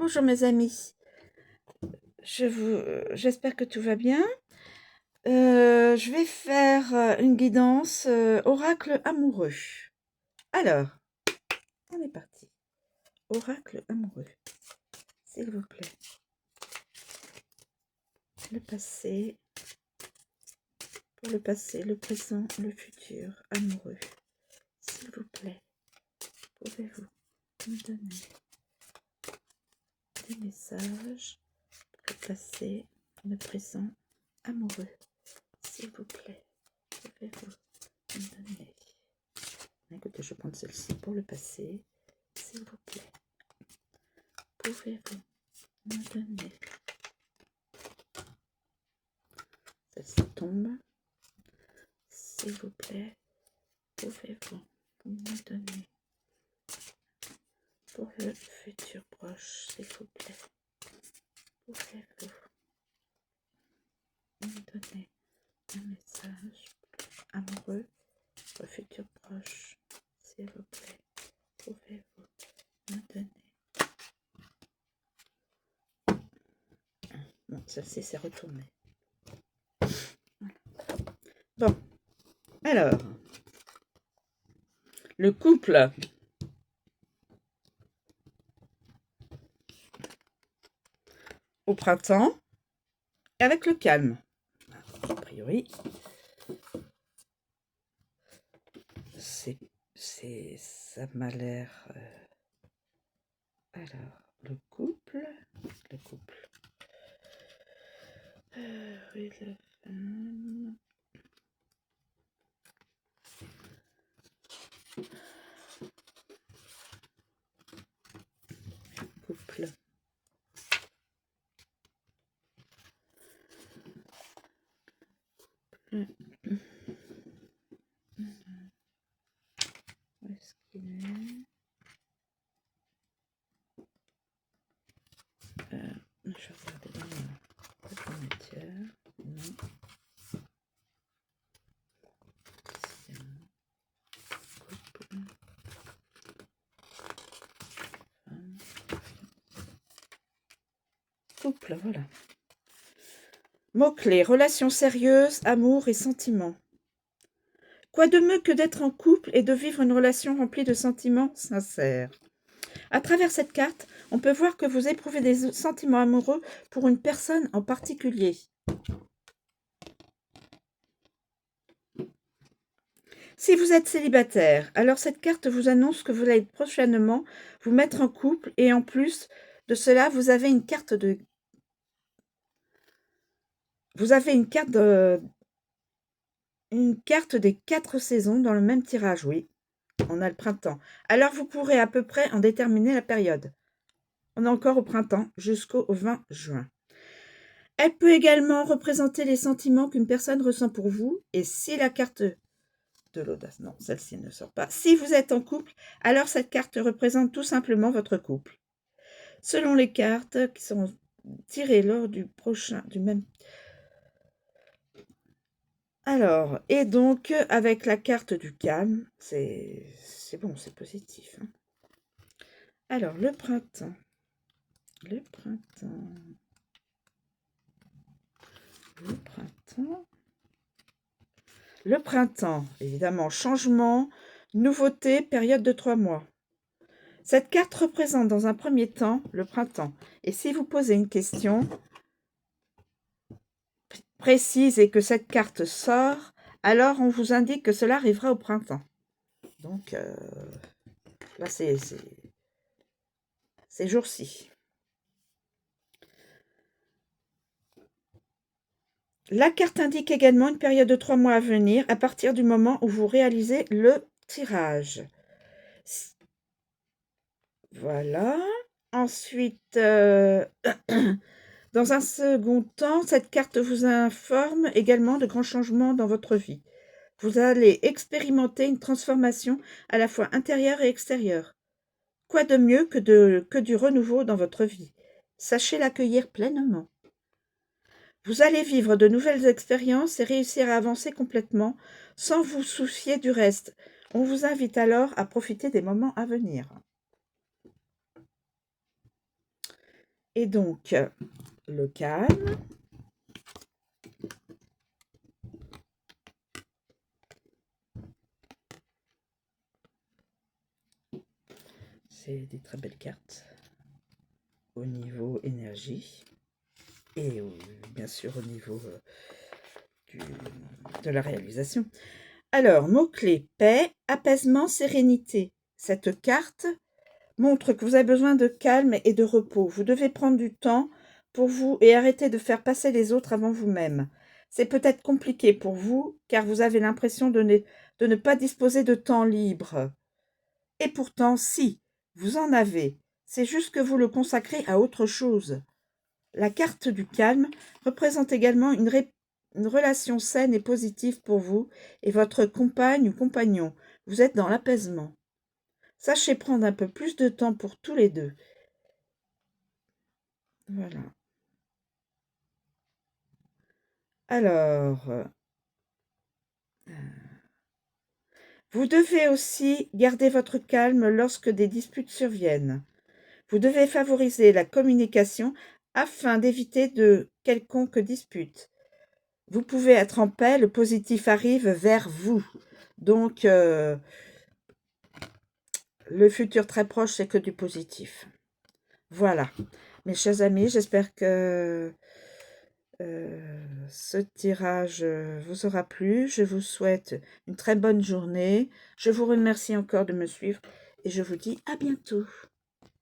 Bonjour mes amis, j'espère que tout va bien. Je vais faire une guidance oracle amoureux. Alors, on est parti. Oracle amoureux, s'il vous plaît. Le passé, pour le passé, le présent, le futur, amoureux. S'il vous plaît, pouvez-vous me donner des messages pour le passé, le présent, amoureux. S'il vous plaît, pouvez-vous me donner. Écoutez, je vais prendre celle-ci pour le passé. S'il vous plaît, pouvez-vous me donner. Celle-ci tombe. S'il vous plaît, pouvez-vous me donner. Pour le futur proche, s'il vous plaît, pouvez-vous me donner un message amoureux pour le futur proche, s'il vous plaît, pouvez-vous me donner. Bon, celle-ci s'est retournée. Voilà. Bon, alors, le couple. Au printemps, avec le calme. A priori, ça m'a l'air... Alors, le couple... oui, la femme... Couple... Où est-ce qu'il est? Je vais regarder dans la matière. Non. Couple... Couple, voilà. Mots-clés, relations sérieuses, amour et sentiments. Quoi de mieux que d'être en couple et de vivre une relation remplie de sentiments sincères? À travers cette carte, on peut voir que vous éprouvez des sentiments amoureux pour une personne en particulier. Si vous êtes célibataire, alors cette carte vous annonce que vous allez prochainement vous mettre en couple et en plus de cela, vous avez une carte de... Une carte des 4 saisons dans le même tirage, oui. On a le printemps. Alors vous pourrez à peu près en déterminer la période. On est encore au printemps jusqu'au 20 juin. Elle peut également représenter les sentiments qu'une personne ressent pour vous. Et si la carte de l'audace, non, celle-ci ne sort pas. Si vous êtes en couple, alors cette carte représente tout simplement votre couple. Selon les cartes qui sont tirées lors du même... Alors, et donc, avec la carte du calme, c'est bon, c'est positif. Hein. Alors, le printemps. Le printemps. Le printemps. Le printemps, évidemment, changement, nouveauté, période de 3 mois. Cette carte représente dans un premier temps le printemps. Et si vous posez une question précise et que cette carte sort, alors on vous indique que cela arrivera au printemps. Donc, là, c'est ces jours-ci. La carte indique également une période de 3 mois à venir à partir du moment où vous réalisez le tirage. Voilà. Ensuite, dans un second temps, cette carte vous informe également de grands changements dans votre vie. Vous allez expérimenter une transformation à la fois intérieure et extérieure. Quoi de mieux que du renouveau dans votre vie? Sachez l'accueillir pleinement. Vous allez vivre de nouvelles expériences et réussir à avancer complètement sans vous soucier du reste. On vous invite alors à profiter des moments à venir. Et donc, le calme. C'est des très belles cartes au niveau énergie et bien sûr au niveau de la réalisation. Alors, mots-clés, paix, apaisement, sérénité. Cette carte montre que vous avez besoin de calme et de repos. Vous devez prendre du temps pour vous et arrêter de faire passer les autres avant vous-même. C'est peut-être compliqué pour vous car vous avez l'impression de ne pas disposer de temps libre. Et pourtant, si, vous en avez. C'est juste que vous le consacrez à autre chose. La carte du calme représente également une relation saine et positive pour vous et votre compagne ou compagnon. Vous êtes dans l'apaisement. Sachez prendre un peu plus de temps pour tous les deux. Voilà. Alors, vous devez aussi garder votre calme lorsque des disputes surviennent. Vous devez favoriser la communication afin d'éviter de quelconques disputes. Vous pouvez être en paix, le positif arrive vers vous. Donc, le futur très proche, c'est que du positif. Voilà. Mes chers amis, j'espère que ce tirage vous aura plu. Je vous souhaite une très bonne journée. Je vous remercie encore de me suivre et je vous dis à bientôt.